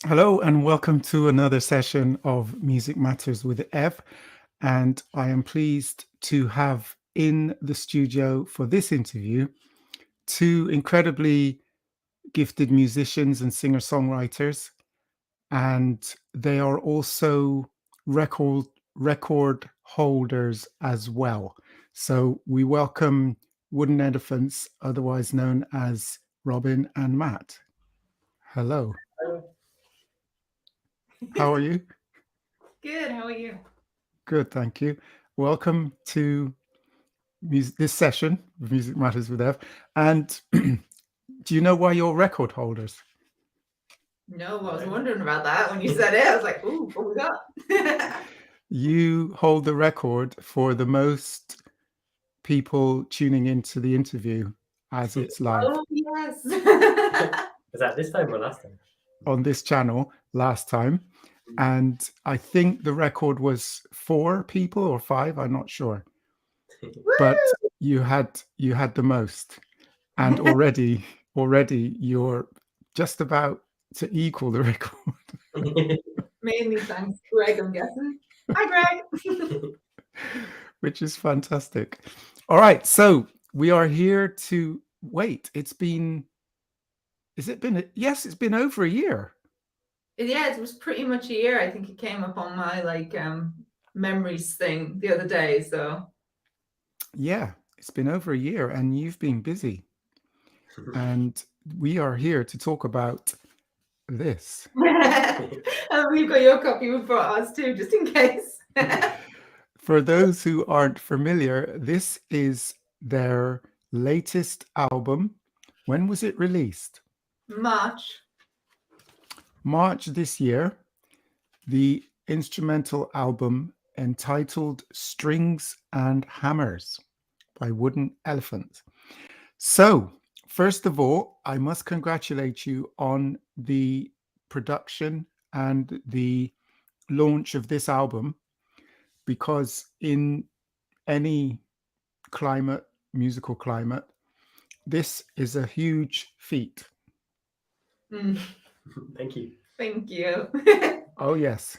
Hello and welcome to another session of Music Matters with Ev. And I am pleased to have in the studio for this interview two incredibly gifted musicians and singer-songwriters. And they are also record record holders as well. So we welcome Wooden Elephants, otherwise known as Robin and Matt. Hello. How are you? Good. How are you? Good, thank you. Welcome to this session of Music Matters with Ev. And do you know why you're record holders? No, I was wondering about that when you said it. I was like, "Ooh, what we got?" You hold the record for the most people tuning into the interview as it's live Oh yes. Was that this time or last time? on this channel last time. And I think the record was 4 people or 5, I'm not sure. But you had the most. And already you're just about to equal the record. Mainly thanks, Greg. I'm guessing. Hi, Greg. Which is fantastic. All right, so we are here to wait. It's been yes, it's been over a year. Yeah, it was pretty much a year. I think it came up on my memories thing the other day. So Yeah, it's been over a year and you've been busy. And we are here to talk about this. and we've got your copy. We brought ours too, just in case. For those who aren't familiar, this is their latest album. When was it released? March. March this year. The instrumental album entitled Strings and Hammers by Wooden Elephant. So, first of all, I must congratulate you on the production and the launch of this album, because in any climate, musical climate, this is a huge feat. Thank you. Thank you. Oh, yes.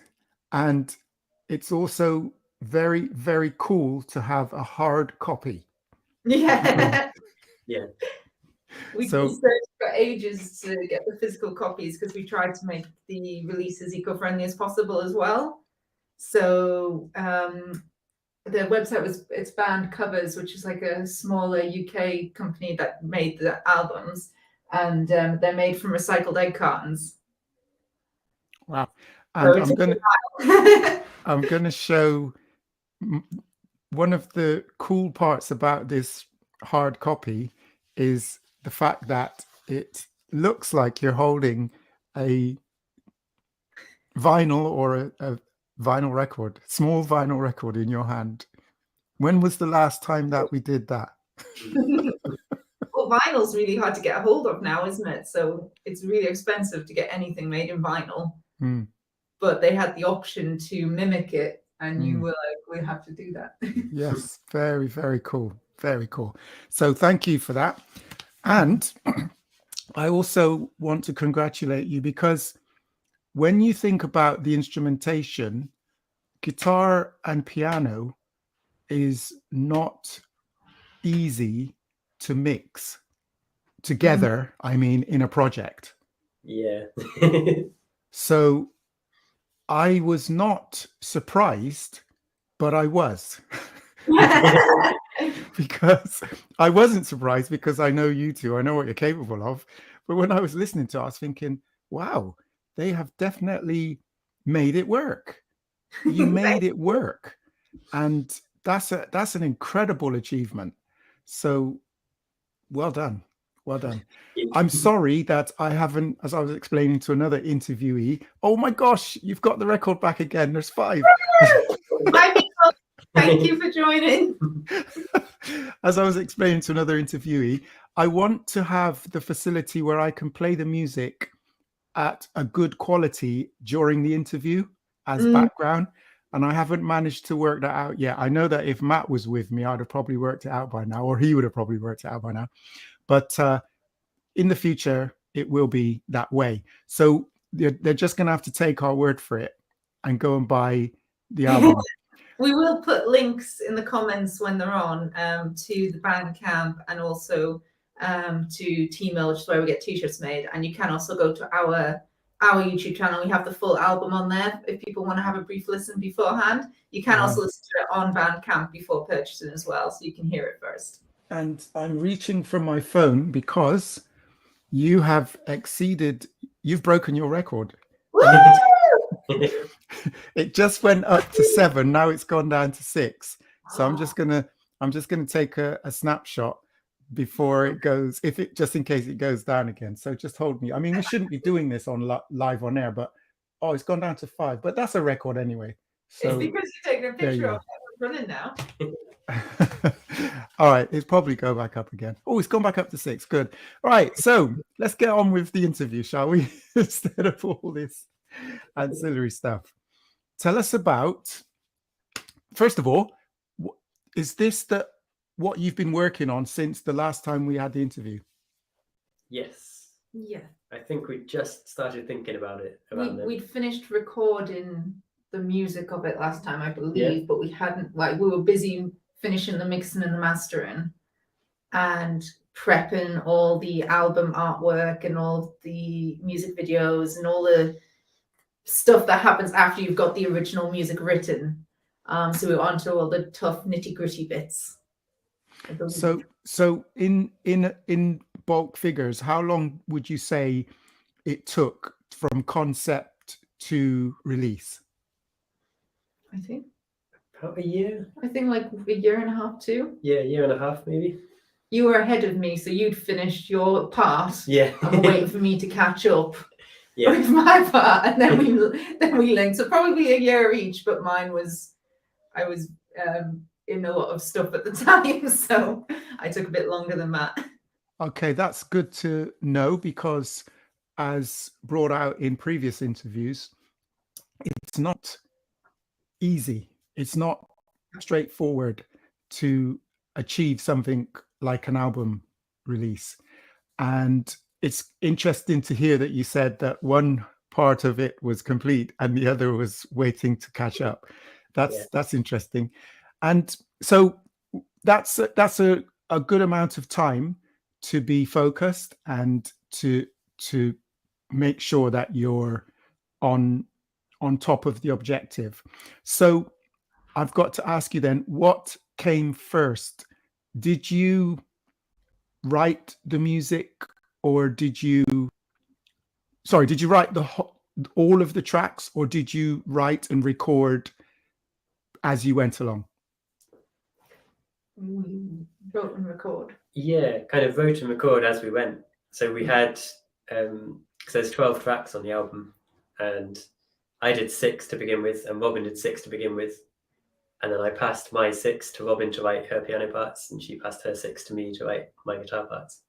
And it's also very, very cool to have a hard copy. Yeah. Yeah. We So- searched for ages to get the physical copies because we tried to make the releases eco-friendly as possible as well. So the website it's Band Covers, which is like a smaller UK company that made the albums, and they're made from recycled egg cartons. Wow. So And I'm gonna show one of the cool parts about this hard copy is the fact that it looks like you're holding a vinyl or a vinyl record, small vinyl record in your hand. When was the last time that we did that? Well, vinyl's really hard to get a hold of now, isn't it? So it's really expensive to get anything made in vinyl. But they had the option to mimic it, and you were like, we have to do that. Yes, very, very cool. Very cool. So thank you for that. And I also want to congratulate you because when you think about the instrumentation, guitar and piano is not easy to mix together, I mean, in a project. Yeah. So I was not surprised, but I was. Because I wasn't surprised because I know you two, I know what you're capable of. But when I was listening to it, I was thinking, wow, they have definitely made it work. You made it work. And that's an incredible achievement. So well done. Well done. I'm sorry that I haven't, as I was explaining to another interviewee, oh my gosh, you've got the record back again. There's 5. Thank you for joining. As I was explaining to another interviewee, I want to have the facility where I can play the music at a good quality during the interview as background. And I haven't managed to work that out yet. I know that if Matt was with me, I'd have probably worked it out by now, or he would have probably worked it out by now. But in the future, it will be that way. So they're just going to have to take our word for it and go and buy the album. We will put links in the comments when they're on to the Bandcamp and also to T-Mill, which is where we get t-shirts made. And you can also go to our YouTube channel. We have the full album on there if people want to have a brief listen beforehand. You can also listen to it on Bandcamp before purchasing as well, so you can hear it first. And I'm reaching for my phone because you have you've broken your record. Woo! It just went up to 7. Now it's gone down to 6. So I'm just gonna take a snapshot before it goes, just in case it goes down again. So just hold me. I mean, we shouldn't be doing this on live on air, but it's gone down to 5. But that's a record anyway. So it's because you're taking a picture of it running now. All right, it's probably go back up again. Oh, it's gone back up to 6. Good. All right, so let's get on with the interview, shall we? Instead of all this ancillary stuff. Tell us about, first of all, is this what you've been working on since the last time we had the interview? Yes. Yeah. I think we just started thinking about it. We'd finished recording the music of it last time, I believe, but we hadn't, we were busy finishing the mixing and the mastering and prepping all the album artwork and all the music videos and all the stuff that happens after you've got the original music written. So we were on to all the tough nitty-gritty bits. So in bulk figures, how long would you say it took from concept to release? I think about a year. like a year and a half too. Yeah, a year and a half maybe. You were ahead of me, so you'd finished your part. Yeah. And were waiting for me to catch up Yeah. with my part, and then we linked. So probably a year each, but I was in a lot of stuff at the time, so I took a bit longer than that. Okay, that's good to know, because as brought out in previous interviews, it's not easy. It's not straightforward to achieve something like an album release. And it's interesting to hear that you said that one part of it was complete and the other was waiting to catch up. That's interesting. And so that's a good amount of time to be focused and to make sure that you're on top of the objective. So I've got to ask you then, what came first? Did you write the music, or did you write all of the tracks, or did you write and record as you went along? We wrote and record. Yeah, kind of wrote and record as we went. So we had, because there's 12 tracks on the album, and I did 6 to begin with, and Robin did 6 to begin with. And then I passed my 6 to Robin to write her piano parts, and she passed her 6 to me to write my guitar parts.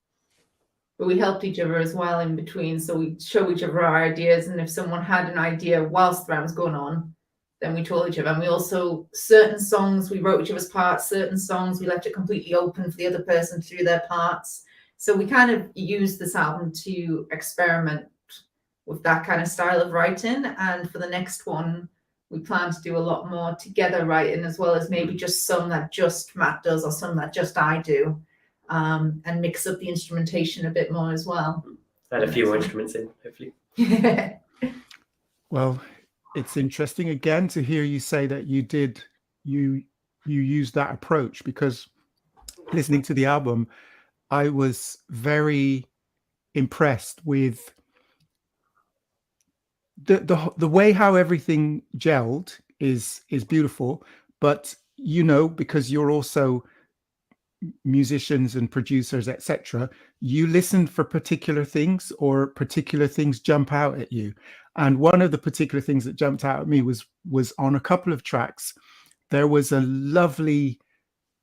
But we helped each other as well in between, so we show each other our ideas, and if someone had an idea whilst that was going on, then we told each other. And we also, certain songs we wrote each other's parts, certain songs we left it completely open for the other person to do their parts. So we kind of used this album to experiment with that kind of style of writing, and for the next one we plan to do a lot more together writing, as well as maybe just some that just Matt does or some that just I do, and mix up the instrumentation a bit more as well. Add a few more instruments in, hopefully. Well, it's interesting again to hear you say that you used that approach, because listening to the album, I was very impressed with the way how everything gelled is beautiful. But because you're also musicians and producers, etc., you listen for particular things, or particular things jump out at you. And one of the particular things that jumped out at me was on a couple of tracks, there was a lovely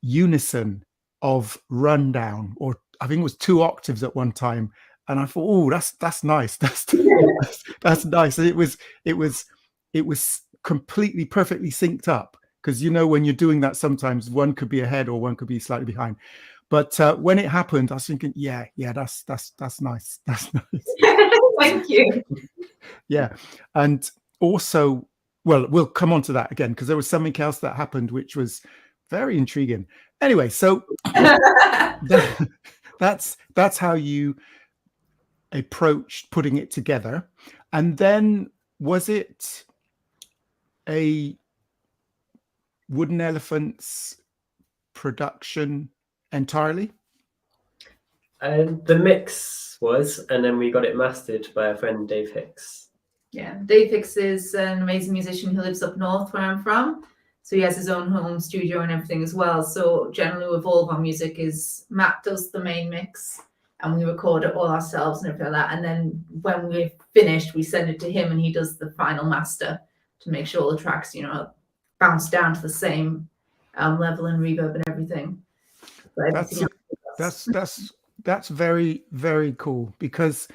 unison of rundown, or I think it was 2 octaves at one time. And I thought, oh, that's nice. That's nice. And it was completely perfectly synced up, because when you're doing that, sometimes one could be ahead or one could be slightly behind. But when it happened, I was thinking, yeah, that's nice. That's nice. Thank you. Yeah. And also, well, we'll come on to that again, because there was something else that happened which was very intriguing. Anyway, so that's how you approached putting it together. And then was it a Wooden Elephants production entirely? And the mix was, and then we got it mastered by our friend Dave Hicks. Yeah, Dave Hicks is an amazing musician who lives up north where I'm from. So he has his own home studio and everything as well. So generally with all of our music is Matt does the main mix and we record it all ourselves and everything like that. And then when we're finished, we send it to him and he does the final master to make sure all the tracks, you know, bounce down to the same level and reverb and everything. That's very, very cool, because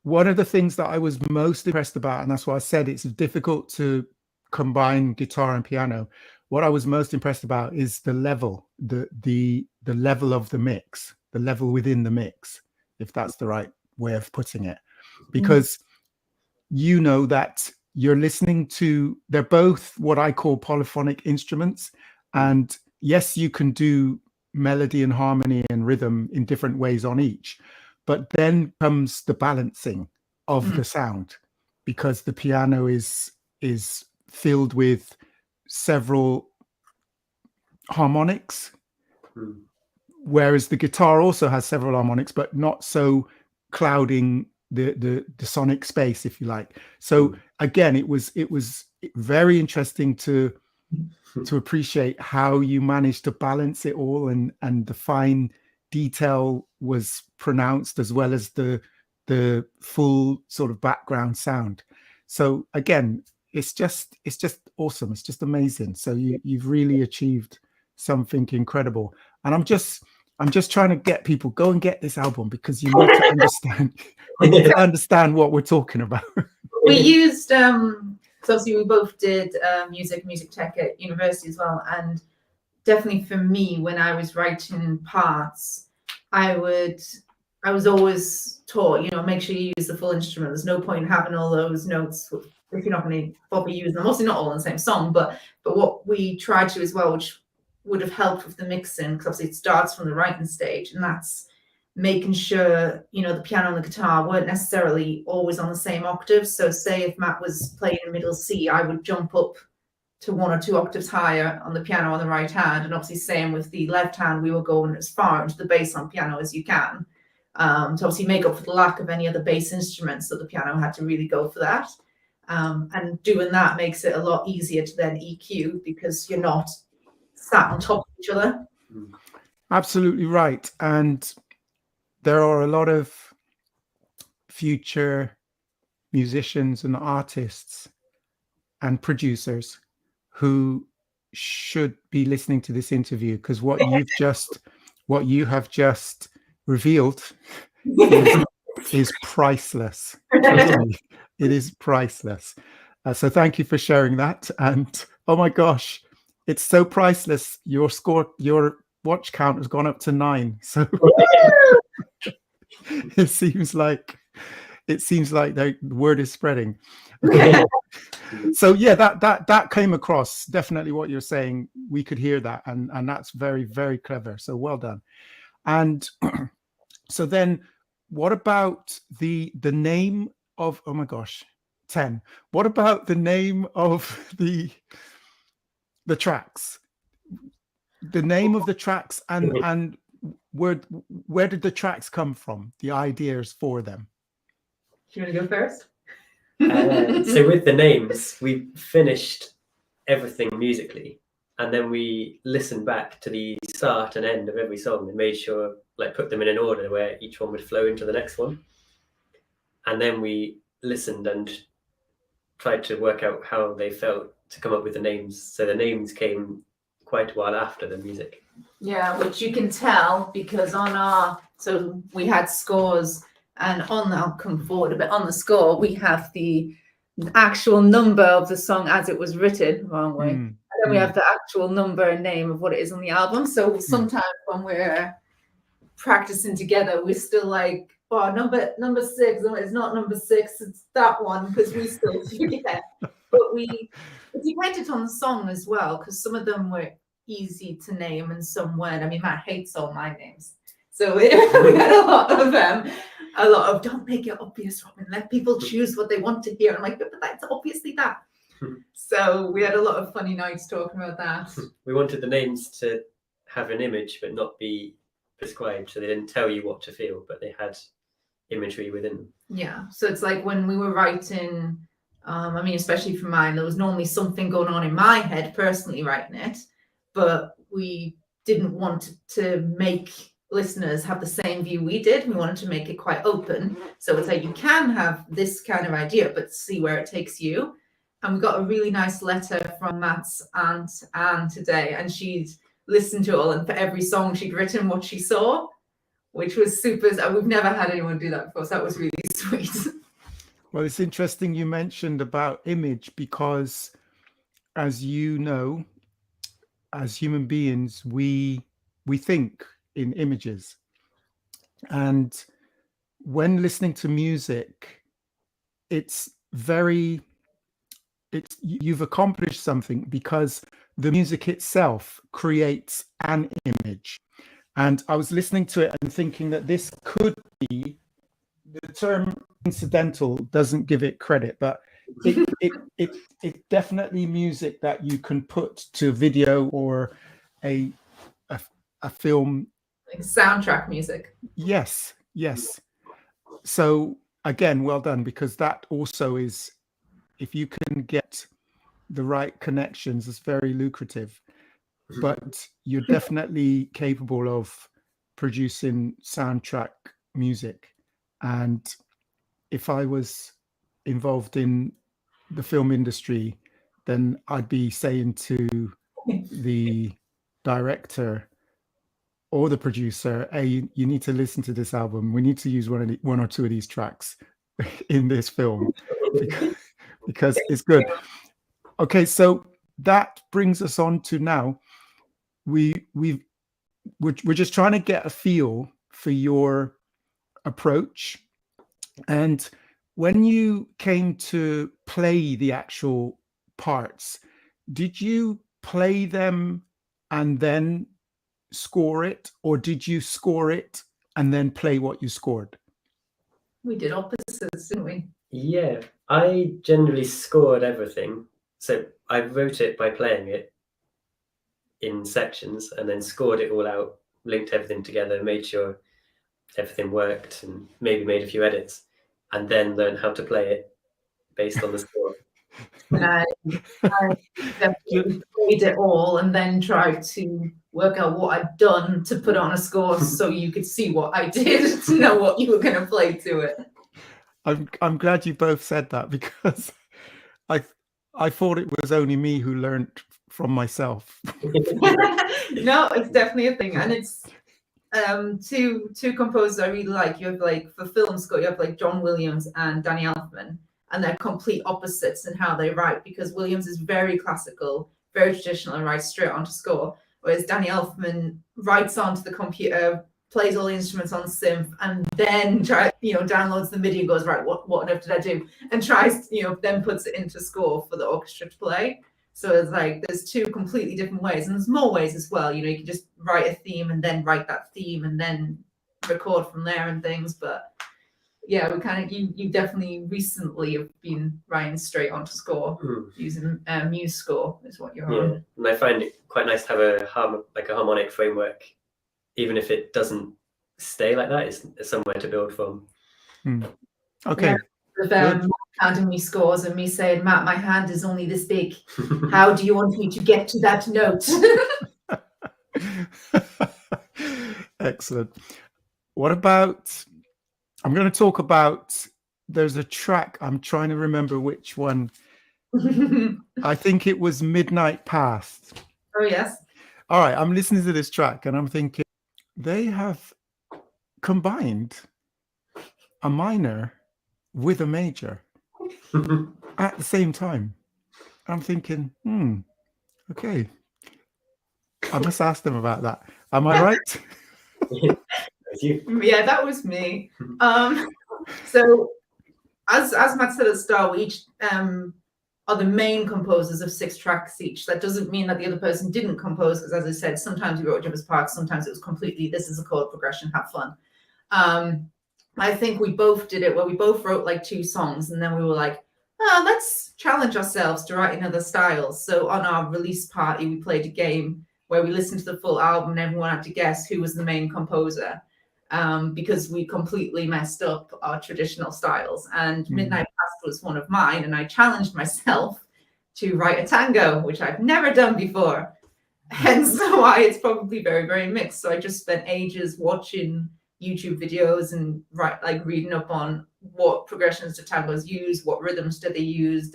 one of the things that I was most impressed about, and that's why I said it's difficult to combine guitar and piano. What I was most impressed about is the level, the level of the mix, the level within the mix, if that's the right way of putting it, because you know that you're listening to, they're both what I call polyphonic instruments. And yes, you can do melody and harmony and rhythm in different ways on each, but then comes the balancing of the sound, because the piano is filled with several harmonics, whereas the guitar also has several harmonics, but not so clouding the sonic space, if you like. So again, it was very interesting to appreciate how you managed to balance it all, and the fine detail was pronounced, as well as the full sort of background sound. So again, it's just awesome. It's just amazing. So you've really achieved something incredible. And I'm just trying to get people, go and get this album, because you need to understand. You need to understand what we're talking about. We used because obviously we both did music tech at university as well, and definitely for me, when I was writing parts, I was always taught, you know, make sure you use the full instrument. There's no point in having all those notes if you're not going to probably use them. Obviously not all in the same song, but what we tried to as well, which would have helped with the mixing, because obviously it starts from the writing stage, and that's making sure, you know, the piano and the guitar weren't necessarily always on the same octave. So say if Matt was playing in middle C, I would jump up to 1 or 2 octaves higher on the piano on the right hand, and obviously same with the left hand, we were going as far into the bass on piano as you can, to obviously make up for the lack of any other bass instruments. So the piano had to really go for that, and doing that makes it a lot easier to then EQ, because you're not sat on top of each other. Absolutely right. And there are a lot of future musicians and artists and producers who should be listening to this interview, because what you have just revealed is priceless. It is priceless. So thank you for sharing that. And oh my gosh, it's so priceless. Your watch count has gone up to 9. So it seems like the word is spreading. Okay. So yeah, that came across definitely what you're saying. We could hear that, and that's very, very clever. So well done. And so then, what about the name of? Oh my gosh, 10. What about the name of the tracks? The name of the tracks, and where did the tracks come from? The ideas for them. Do you want to go first? So with the names, we finished everything musically, and then we listened back to the start and end of every song and made sure, like, put them in an order where each one would flow into the next one. And then we listened and tried to work out how they felt to come up with the names. So the names came quite a while after the music. Yeah, which you can tell because so we had scores, and I'll come forward a bit, on the score we have the actual number of the song as it was written, wrong way, and then we have the actual number and name of what it is on the album. So sometimes when we're practicing together, we're still like, oh, number 6. No, it's not number 6. It's that one, because we still forget. But it depended on the song as well, because some of them were easy to name and some weren't. I mean, Matt hates all my names, so we had a lot of don't make it obvious, Robin. Let people choose what they want to hear. I'm like, but that's obviously that. So we had a lot of funny nights talking about that. We wanted the names to have an image but not be prescribed, so they didn't tell you what to feel, but they had imagery within them. Yeah, so it's like when we were writing, I mean, especially for mine, there was normally something going on in my head personally writing it, but we didn't want to make listeners have the same view we did. We wanted to make it quite open. So it's like, you can have this kind of idea, but see where it takes you. And we got a really nice letter from Matt's aunt, Anne, today, and she'd listened to it all, and for every song she'd written what she saw, which was super. We've never had anyone do that before, so that was really sweet. Well, it's interesting you mentioned about image, because as you know, as human beings, we think in images. And when listening to music, you've accomplished something, because the music itself creates an image. And I was listening to it and thinking that this could be, the term incidental doesn't give it credit, but it definitely music that you can put to a video or a film. Like soundtrack music. Yes. So again, well done, because that also is, if you can get the right connections, it's very lucrative. But you're definitely capable of producing soundtrack music. And if I was involved in the film industry, then I'd be saying to the director or the producer, hey, you need to listen to this album. We need to use one or two of these tracks in this film because it's good. Okay, so that brings us on to now. We're just trying to get a feel for your approach. And when you came to play the actual parts, did you play them and then score it, or did you score it and then play what you scored? We did opposites, didn't we? Yeah, I generally scored everything. So I wrote it by playing it in sections and then scored it all out, linked everything together, made sure everything worked, and maybe made a few edits, and then learned how to play it based on the score. And I definitely played it all and then tried to work out what I'd done to put on a score so you could see what I did to know what you were going to play to it. I'm glad you both said that, because I thought it was only me who learned from myself. No, it's definitely a thing, and it's two composers I really like. You have, like, for film score, you have like John Williams and Danny Elfman, and they're complete opposites in how they write, because Williams is very classical, very traditional, and writes straight onto score, whereas Danny Elfman writes onto the computer, plays all the instruments on synth, and then downloads the MIDI and goes, right, what on earth did I do? And tries, then puts it into score for the orchestra to play. So it's like, there's two completely different ways, and there's more ways as well. You can just write a theme and then write that theme and then record from there and things. But yeah, we kind of, you definitely recently have been writing straight onto score using Muse Score is what you're on. And I find it quite nice to have a harmonic framework, even if it doesn't stay like that. It's somewhere to build from. Okay. Yeah, with handing me scores and me saying, Matt, my hand is only this big. How do you want me to get to that note? Excellent. What about, I'm going to talk about, there's a track, I'm trying to remember which one. I think it was Midnight Past. Oh, yes. All right, I'm listening to this track and I'm thinking, they have combined a minor with a major at the same time. I'm thinking, okay, I must ask them about that. Am I right? was you. Yeah, that was me. So as Matt said at the start, we each are the main composers of 6 tracks each. That doesn't mean that the other person didn't compose, because as I said, sometimes we wrote Jim's parts, sometimes it was completely, this is a chord progression, have fun. I think we both did it where we both wrote like 2 songs, and then we were like, oh, let's challenge ourselves to write in other styles. So on our release party, we played a game where we listened to the full album and everyone had to guess who was the main composer, because we completely messed up our traditional styles. And Midnight Past was one of mine, and I challenged myself to write a tango, which I've never done before. Hence why it's probably very, very mixed. So I just spent ages watching YouTube videos and reading up on what progressions do tangos use, what rhythms do they use,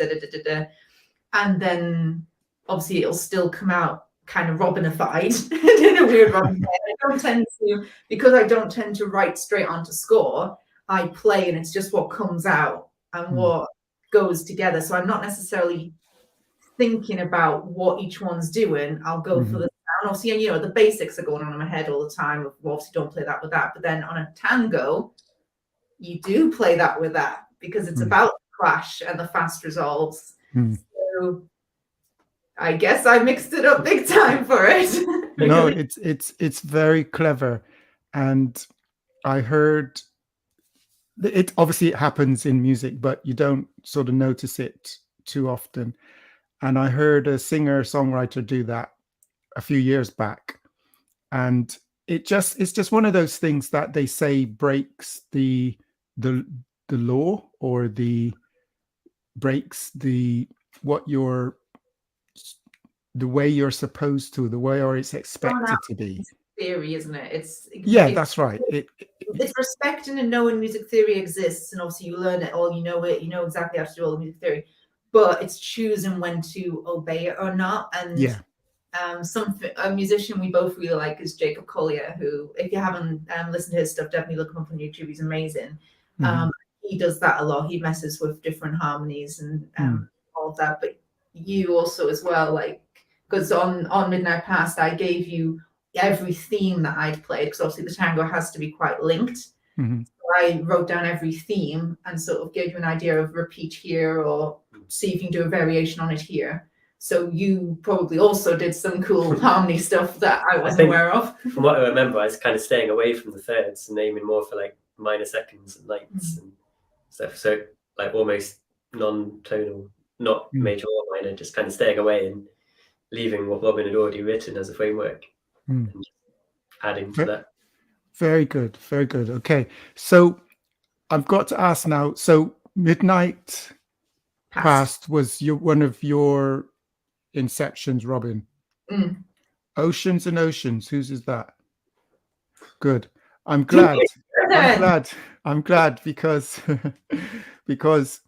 and then obviously it'll still come out kind of Robinified in a weird Robin way. Because I don't tend to write straight onto score, I play and it's just what comes out and what goes together. So I'm not necessarily thinking about what each one's doing. I'll go for the sound. Obviously, and the basics are going on in my head all the time. Well, obviously, don't play that with that. But then on a tango, you do play that with that, because it's about the clash and the fast resolves. So I guess I mixed it up big time for it. No, it's very clever, and I heard it. Obviously, it happens in music, but you don't sort of notice it too often. And I heard a singer-songwriter do that a few years back, and it's just one of those things that they say breaks the law, or breaks the way you're supposed to, the way or it's expected to be. Theory, isn't it? That's right. It's respecting and knowing music theory exists, and obviously you learn it all, you know exactly how to do all the music theory, but it's choosing when to obey it or not. And a musician we both really like is Jacob Collier, who, if you haven't listened to his stuff, definitely look him up on YouTube. He's amazing. He does that a lot. He messes with different harmonies and all of that. But you also as well, because on Midnight Past, I gave you every theme that I'd played, because obviously the tango has to be quite linked. So I wrote down every theme and sort of gave you an idea of repeat here, or see if you can do a variation on it here. So you probably also did some cool harmony stuff that I wasn't aware of. From what I remember, I was kind of staying away from the thirds and aiming more for minor seconds and ninths and stuff. So almost non-tonal, not major or minor, just kind of staying away and leaving what Robin had already written as a framework and just adding to that. Very good, very good. Okay, so I've got to ask now. So Midnight Past was one of your inceptions, Robin. Oceans and Oceans, whose is that? Good. I'm glad. I'm glad because because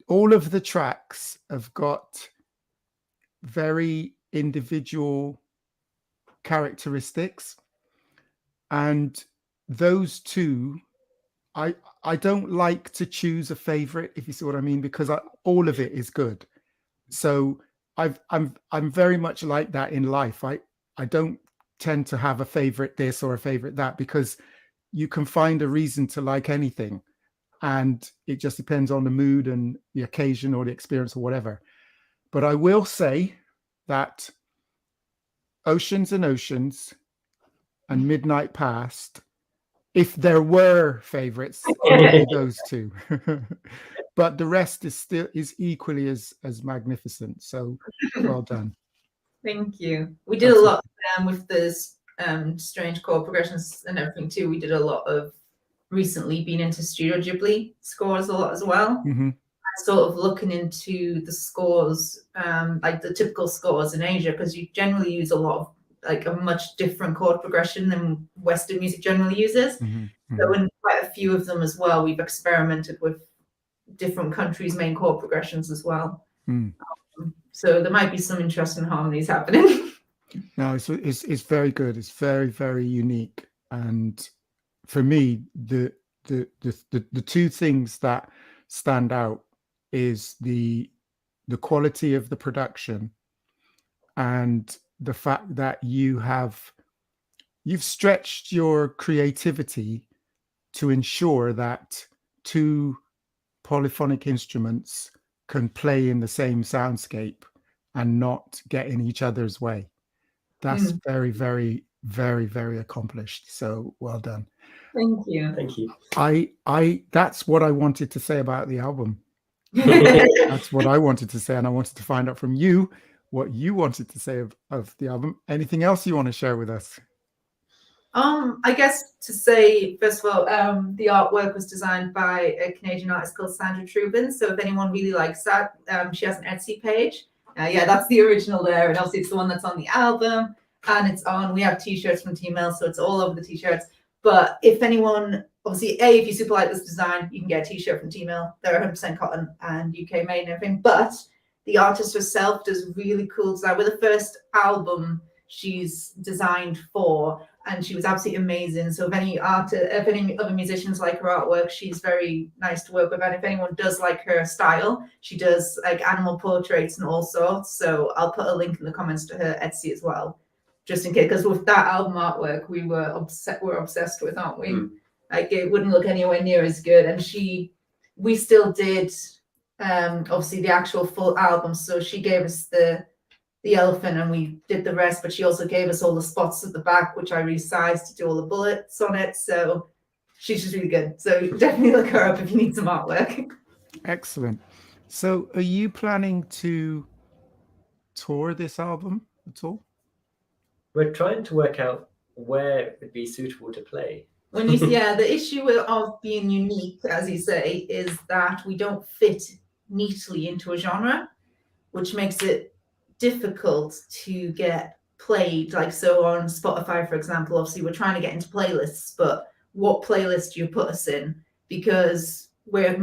all of the tracks have got very individual characteristics, and those 2, I don't like to choose a favorite, if you see what I mean, because all of it is good. So I'm very much like that in life. I don't tend to have a favorite this or a favorite that, because you can find a reason to like anything, and it just depends on the mood and the occasion or the experience or whatever. But I will say that Oceans and Oceans and Midnight Past, if there were favorites, only those 2. But the rest is equally as magnificent. So well done. Thank you. We did a lot with this strange chord progressions and everything too. We did a lot of recently being into Studio Ghibli scores a lot as well. Sort of looking into the scores, the typical scores in Asia, because you generally use a lot of a much different chord progression than Western music generally uses. So in quite a few of them as well, we've experimented with different countries' main chord progressions as well. So there might be some interesting harmonies happening. No, it's very good. It's very, very unique. And for me, the 2 things that stand out is the quality of the production, and the fact that you have you've stretched your creativity to ensure that two polyphonic instruments can play in the same soundscape and not get in each other's way. That's very, very, very, very accomplished. So well done. Thank you. Thank you. I that's what I wanted to say about the album. That's what I wanted to say, and I wanted to find out from you what you wanted to say of the album. Anything else you want to share with us? I guess to say, first of all, the artwork was designed by a Canadian artist called Sandra Trubin. So if anyone really likes that, she has an Etsy page. Yeah, that's the original there. And obviously it's the one that's on the album. And it's on, we have t-shirts from T-Mail, so it's all over the t-shirts. But if anyone, obviously, if you super like this design, you can get a t-shirt from T-Mail. They're 100% cotton and UK made and everything. But the artist herself does really cool design. We're the first album she's designed for, and she was absolutely amazing. So if any other musicians like her artwork, she's very nice to work with. And if anyone does like her style, she does like animal portraits and all sorts. So I'll put a link in the comments to her Etsy as well, just in case, because with that album artwork, we're obsessed with, aren't we? Like it wouldn't look anywhere near as good. And we still did obviously the actual full album. So she gave us the elephant and we did the rest, but she also gave us all the spots at the back, which I resized to do all the bullets on it. So she's just really good. So definitely look her up if you need some artwork. Excellent. So are you planning to tour this album at all? We're trying to work out where it would be suitable to play. When you the issue of being unique, as you say, is that we don't fit neatly into a genre, which makes it difficult to get played. Like, so on Spotify, for example, obviously we're trying to get into playlists, but what playlist do you put us in? Because we're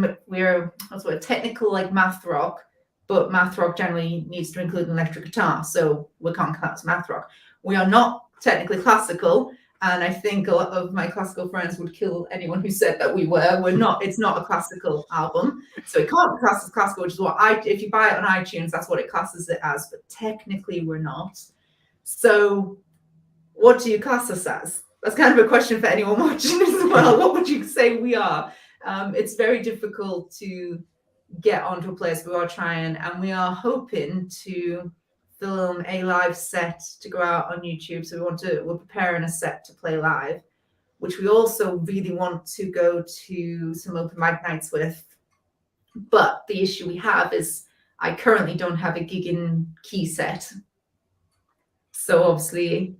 technical, like math rock, but math rock generally needs to include an electric guitar, so we can't class math rock. We are not technically classical, and I think a lot of my classical friends would kill anyone who said that we were. We're not. It's not a classical album, so it can't be classed as classical, which is what if you buy it on iTunes, that's what it classes it as, but technically we're not. So what do you class us as? That's kind of a question for anyone watching as well. What would you say we are? It's very difficult to get onto a place. We are trying, and we are hoping to film a live set to go out on YouTube. So we're preparing a set to play live, which we also really want to go to some open mic nights with. But the issue we have is I currently don't have a gigging key set. So obviously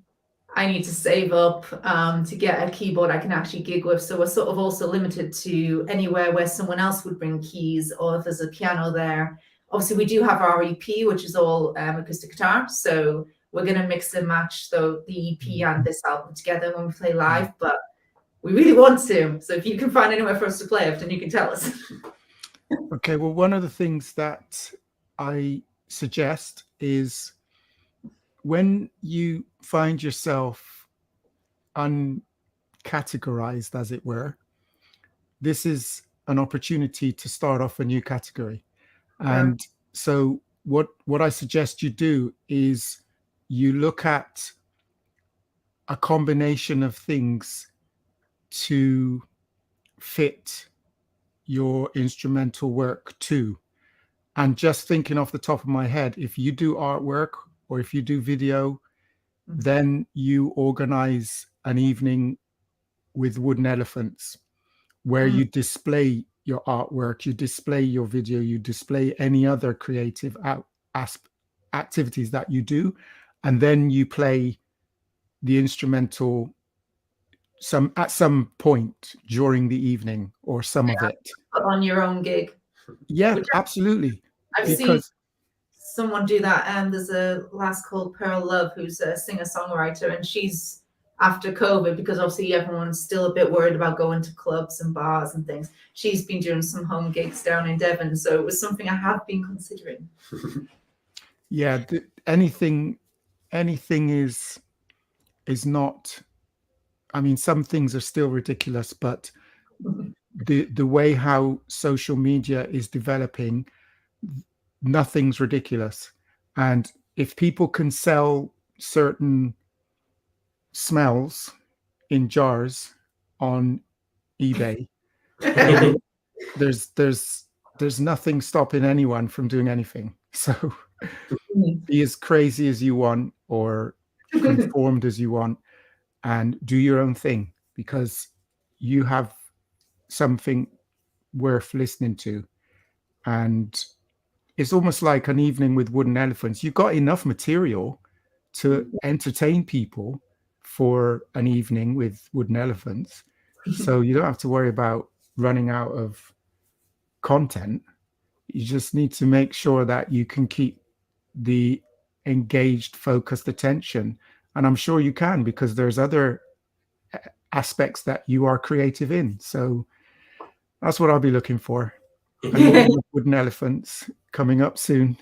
I need to save up to get a keyboard I can actually gig with. So we're sort of also limited to anywhere where someone else would bring keys, or if there's a piano there. Obviously, we do have our EP, which is all acoustic guitar. So we're going to mix and match the EP and this album together when we play live. But we really want to. So if you can find anywhere for us to play it, then you can tell us. Okay, well, one of the things that I suggest is when you find yourself uncategorized, as it were, this is an opportunity to start off a new category. And so what I suggest you do is you look at a combination of things to fit your instrumental work to. And just thinking off the top of my head, if you do artwork or if you do video, then you organize an evening with wooden elephants where you display your artwork, you display your video, you display any other creative activities that you do, and then you play the instrumental at some point during the evening, or some of it. On your own gig. Yeah, absolutely. I've seen someone do that. There's a lass called Pearl Love who's a singer-songwriter, and she's, after COVID, because obviously everyone's still a bit worried about going to clubs and bars and things, she's been doing some home gigs down in Devon. So it was something I have been considering. Yeah, anything is not, I mean, some things are still ridiculous, but the way how social media is developing, nothing's ridiculous. And if people can sell certain smells in jars on eBay, then there's nothing stopping anyone from doing anything. So be as crazy as you want or conformed as you want, and do your own thing, because you have something worth listening to. And it's almost like an evening with wooden elephants. You've got enough material to entertain people for an evening with wooden elephants. So you don't have to worry about running out of content. You just need to make sure that you can keep the engaged, focused attention. And I'm sure you can, because there's other aspects that you are creative in. So that's what I'll be looking for. Wooden elephants coming up soon.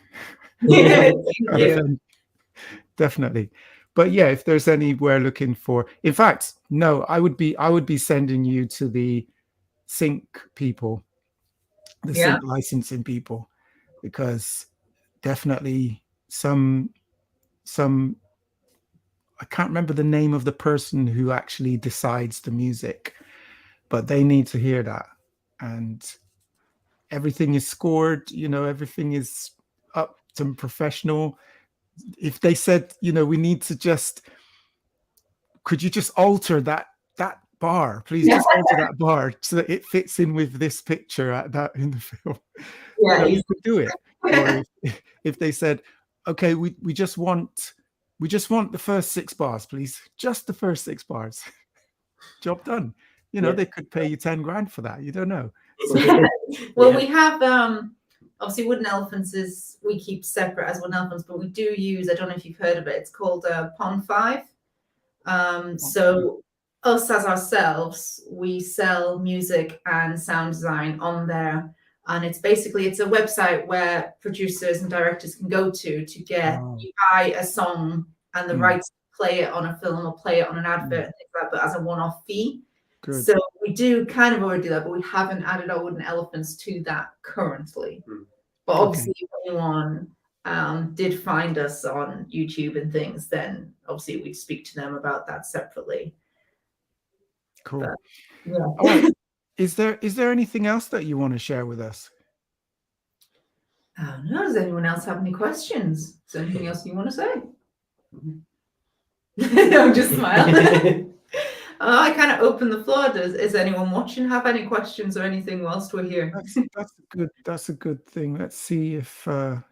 Definitely. But yeah, if there's anywhere looking for, in fact, no, I would be sending you to the sync people, the sync licensing people, because definitely some I can't remember the name of the person who actually decides the music, but they need to hear that. And everything is scored, everything is up to professional. If they said, we need to could you just alter that bar, please? Just alter that bar so that it fits in with this picture at that in the film. You could do it. Or if they said, okay, we just want the first 6 bars, please. Just the first 6 bars. Job done. They could pay you 10 grand for that. You don't know. Well, we have obviously wooden elephants we keep separate as wooden elephants, but we do use, I don't know if you've heard of it, it's called Pond 5. So us as ourselves, we sell music and sound design on there, and it's a website where producers and directors can go to get you buy a song and the rights to play it on a film or play it on an advert and things like that, but as a one-off fee. Good. So we do kind of already do that, but we haven't added our wooden elephants to that currently. But obviously, if anyone did find us on YouTube and things, then obviously we'd speak to them about that separately. Cool. But, yeah. Is there anything else that you want to share with us? I don't know. Does anyone else have any questions? Is there anything else you want to say? No, just smile. I kind of open the floor. Is anyone watching have any questions or anything whilst we're here? That's a good thing. Let's see if I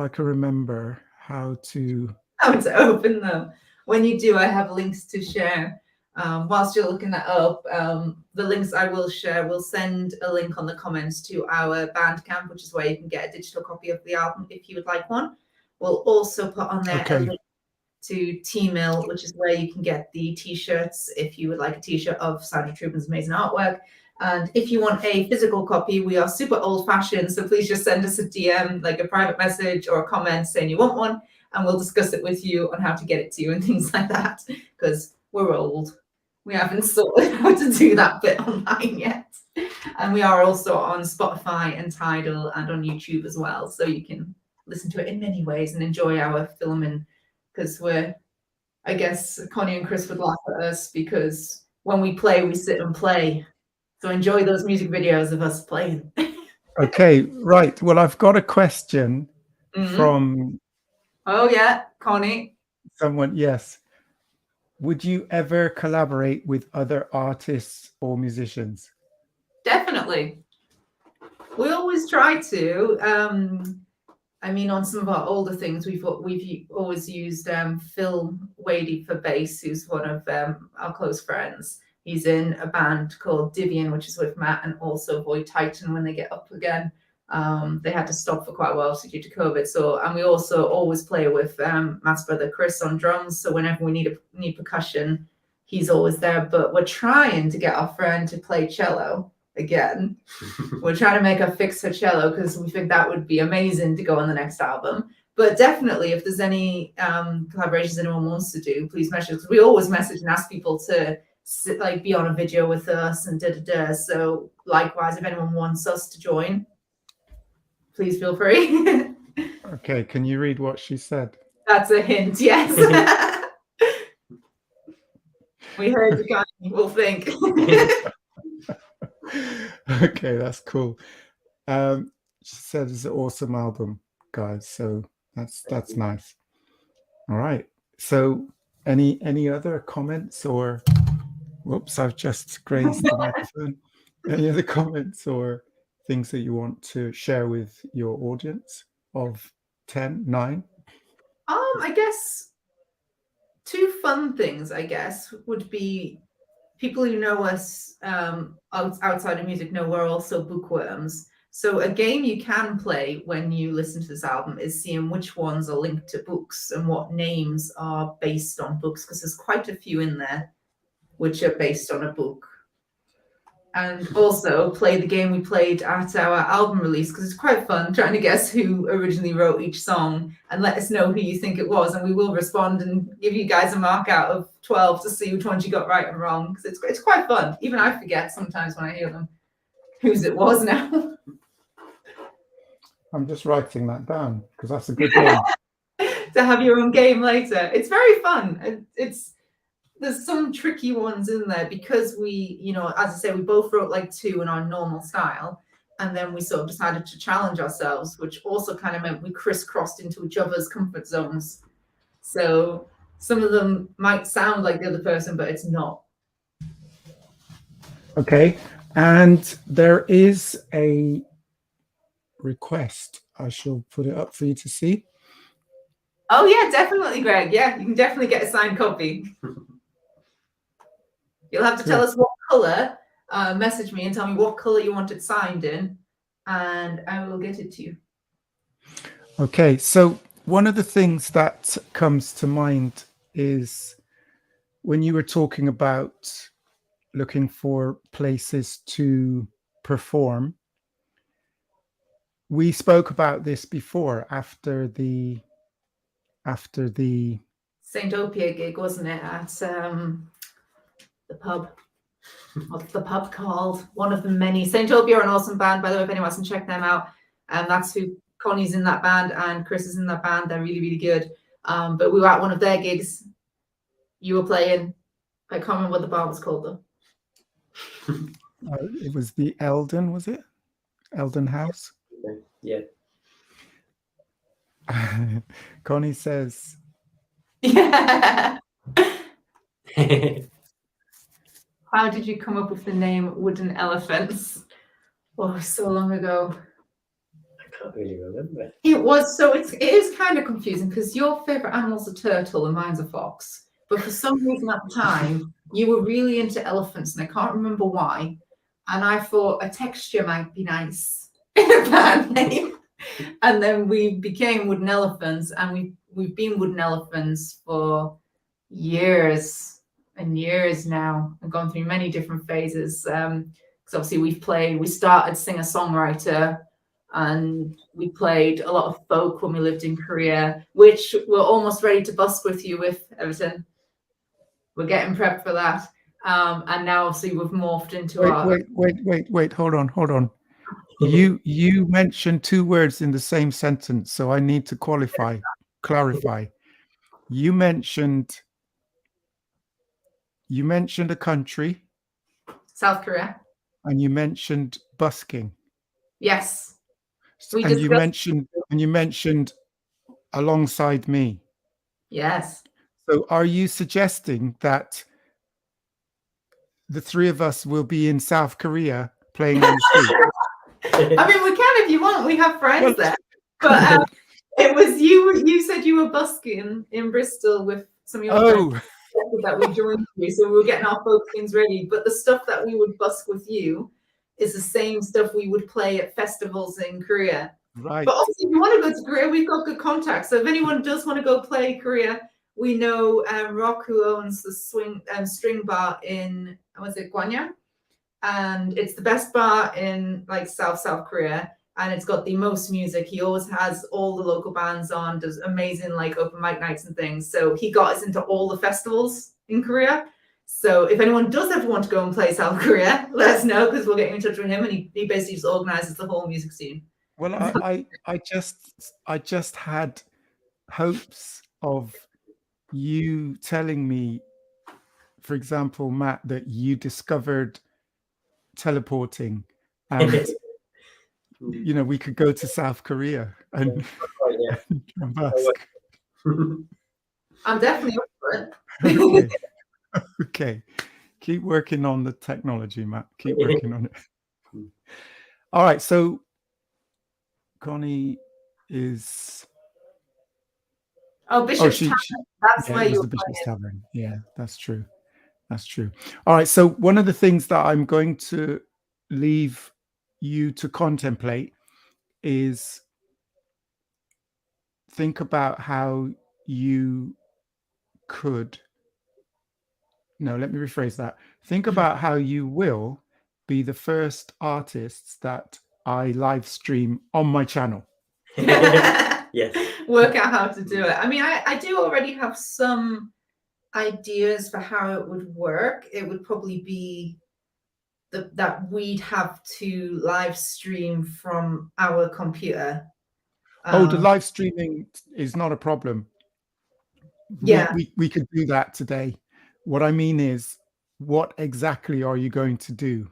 can remember how to open them. When you do, I have links to share. Whilst you're looking that up, the links I will share, we'll send a link on the comments to our Bandcamp, which is where you can get a digital copy of the album if you would like one. We'll also put on there a link to T-Mill, which is where you can get the t-shirts if you would like a t-shirt of Sandra Truman's amazing artwork. And if you want a physical copy, we are super old-fashioned, so please just send us a DM, like a private message or a comment saying you want one, and we'll discuss it with you on how to get it to you and things like that, because we're old. We haven't sorted how to do that bit online yet. And we are also on Spotify and Tidal and on YouTube as well, so you can listen to it in many ways and enjoy our filming, because I guess Connie and Chris would laugh at us because when we play, we sit and play. So enjoy those music videos of us playing. Okay, right. Well, I've got a question from... Oh, yeah, Connie. Someone, yes. Would you ever collaborate with other artists or musicians? Definitely. We always try to. I mean, on some of our older things, we've always used Phil Wadey for bass, who's one of our close friends. He's in a band called Divian, which is with Matt and also Void Titan when they get up again. They had to stop for quite a while due to COVID. And we also always play with Matt's brother Chris on drums. So whenever we need percussion, he's always there. But we're trying to get our friend to play cello again. We're trying to make her fix her cello because we think that would be amazing to go on the next album. But definitely, if there's any collaborations anyone wants to do, please message us. We always message and ask people to be on a video with us and da-da-da. So likewise, if anyone wants us to join, please feel free. Okay, can you read what she said? That's a hint, yes. We heard you, Connie. We'll think. Okay, that's cool. She said it's an awesome album, guys. So that's nice. All right. So any other comments or whoops, I've just grazed the microphone. Any other comments or things that you want to share with your audience of 10, 9? I guess 2 fun things, I guess, would be people who know us outside of music know we're also bookworms. So a game you can play when you listen to this album is seeing which ones are linked to books and what names are based on books, because there's quite a few in there which are based on a book. And also play the game we played at our album release, because it's quite fun trying to guess who originally wrote each song, and let us know who you think it was, and we will respond and give you guys a mark out of 12 to see which ones you got right and wrong, because it's quite fun. Even I forget sometimes when I hear them whose it was now. I'm just writing that down because that's a good game. To have your own game later. It's very fun. There's some tricky ones in there because we, as I say, we both wrote like 2 in our normal style. And then we sort of decided to challenge ourselves, which also kind of meant we crisscrossed into each other's comfort zones. So some of them might sound like the other person, but it's not. Okay. And there is a request. I shall put it up for you to see. Oh, yeah, definitely, Greg. Yeah, you can definitely get a signed copy. You'll have to tell us what color. Message me and tell me what color you want it signed in, and I will get it to you. Okay, so one of the things that comes to mind is when you were talking about looking for places to perform. We spoke about this before after the St. Opia gig, wasn't it, at the pub? What's the pub called? One of the many. St. Opia are an awesome band, by the way, if anyone wants to check them out. And that's who Connie's in that band and Chris is in that band. They're really, really good. But we were at one of their gigs. You were playing. I can't remember what the bar was called though. It was the Eldon, was it? Eldon House? Yeah. Connie says. Yeah. How did you come up with the name Wooden Elephants? Oh, so long ago. I can't really remember. It is kind of confusing because your favorite animal's a turtle and mine's a fox. But for some reason at the time, you were really into elephants, and I can't remember why. And I thought a texture might be nice in a band name. And then we became Wooden Elephants, and we've been Wooden Elephants for years and years now, and gone through many different phases. Because obviously we started singer-songwriter, and we played a lot of folk when we lived in Korea, which we're almost ready to busk with you with, Everton. We're getting prepped for that. And now obviously we've morphed into Wait, hold on. You mentioned 2 words in the same sentence, so I need to clarify. You mentioned a country, South Korea. and you mentioned busking. Yes. And you mentioned alongside me. Yes. So are you suggesting that the 3 of us will be in South Korea playing on the street? I mean, we can if you want. We have friends there. But it was you said you were busking in Bristol with some of your friends that we joined you. So we were getting our folk things ready. But the stuff that we would busk with you is the same stuff we would play at festivals in Korea. Right. But obviously, if you want to go to Korea, we've got good contacts. So if anyone does want to go play Korea, we know Rock, who owns the string bar in, was it Gwanya? And it's the best bar in like South Korea, and it's got the most music. He always has all the local bands on, does amazing like open mic nights and things. So he got us into all the festivals in Korea. So if anyone does ever want to go and play South Korea, let us know, because we'll get in touch with him, and he basically just organizes the whole music scene. Well, I just had hopes of you telling me for example, Matt, that you discovered teleporting, and we could go to South Korea and come back. I'm definitely up for it. Okay. Keep working on the technology, Matt. Keep working on it. All right. So Connie is. Bishop's Tavern. That's where you the Bishop's Tavern. Yeah, that's true. That's true. All right. So one of the things that I'm going to leave you to contemplate is think about how you could. No, let me rephrase that. Think about how you will be the first artists that I live stream on my channel. Yes. Work out how to do it. I mean, I do already have some ideas for how it would work. It would probably be that we'd have to live stream from our computer. The live streaming is not a problem. Yeah. We could do that today. What I mean is, what exactly are you going to do?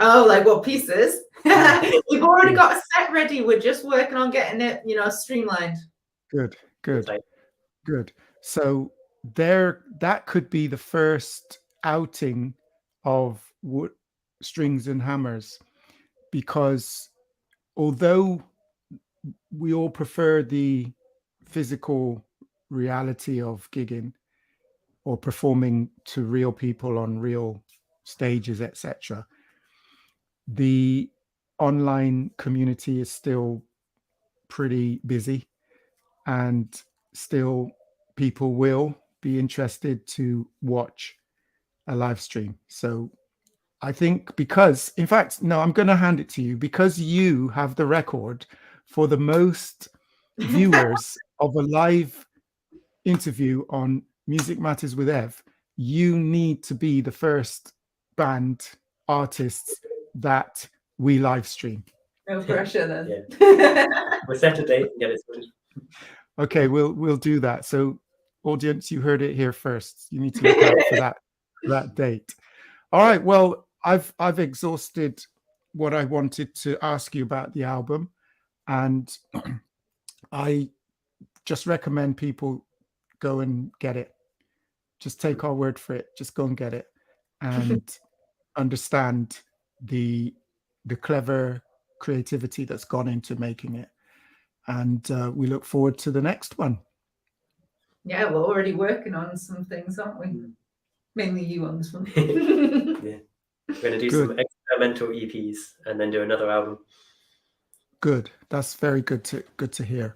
Oh, like what pieces? We've already got a set ready. We're just working on getting it, streamlined. Good. So that could be the first outing of wood, strings and hammers, because although we all prefer the physical reality of gigging or performing to real people on real stages, etc., the online community is still pretty busy, and still people will be interested to watch a live stream. So I think, because, in fact, no, I'm going to hand it to you, because you have the record for the most viewers of a live interview on Music Matters with Ev. You need to be the first band artists that we live stream. No pressure then. Yeah. We'll set a date and get it sorted. Okay, we'll do that. So, audience, you heard it here first. You need to look out for that date. All right. Well, I've exhausted what I wanted to ask you about the album, and I just recommend people go and get it. Just take our word for it. Just go and get it, and understand the clever creativity that's gone into making it. And we look forward to the next one. Yeah, we're already working on some things, aren't we? Mainly you on this one. Yeah. We're going to do some experimental EPs and then do another album. Good. That's very good to hear.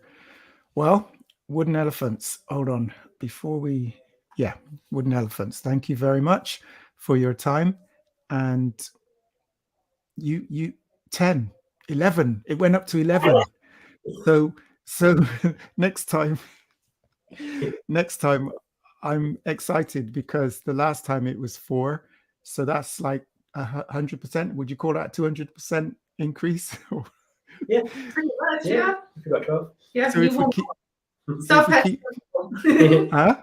Well, Wooden Elephants. Hold on. Wooden Elephants. Thank you very much for your time. And you 10, 11. It went up to 11. So next time I'm excited, because the last time it was 4. So that's like 100%. Would you call that 200% increase? Yeah, pretty much. Yeah. We got 12. Yeah. So if we keep, stop pestering people. Huh?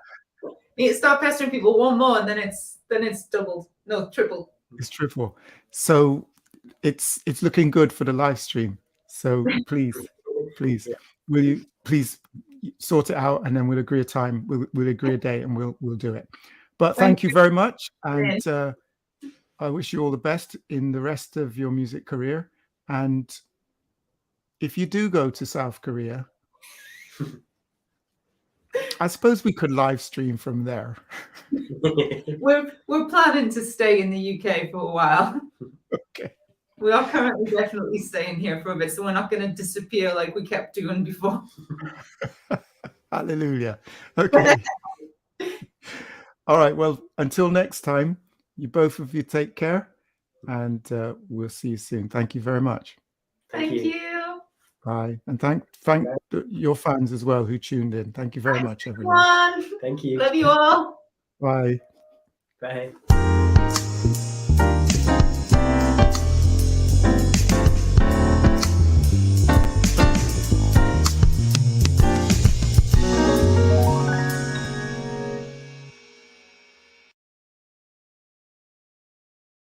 You stop pestering people. One more, and then it's doubled. No, tripled. It's triple. So it's looking good for the live stream. So please, will you please sort it out, and then we'll agree a time. We'll agree a date, and we'll do it. But thank you very much, and I wish you all the best in the rest of your music career. And if you do go to South Korea, I suppose we could live stream from there. We're planning to stay in the UK for a while. Okay. We are currently definitely staying here for a bit, so we're not going to disappear like we kept doing before. Hallelujah. Okay. All right. Well, until next time, both of you take care, and we'll see you soon. Thank you very much. Thank you. Bye. And thank your fans as well who tuned in. Thank you very much, everyone. Thank you. Love you all. Bye. Bye.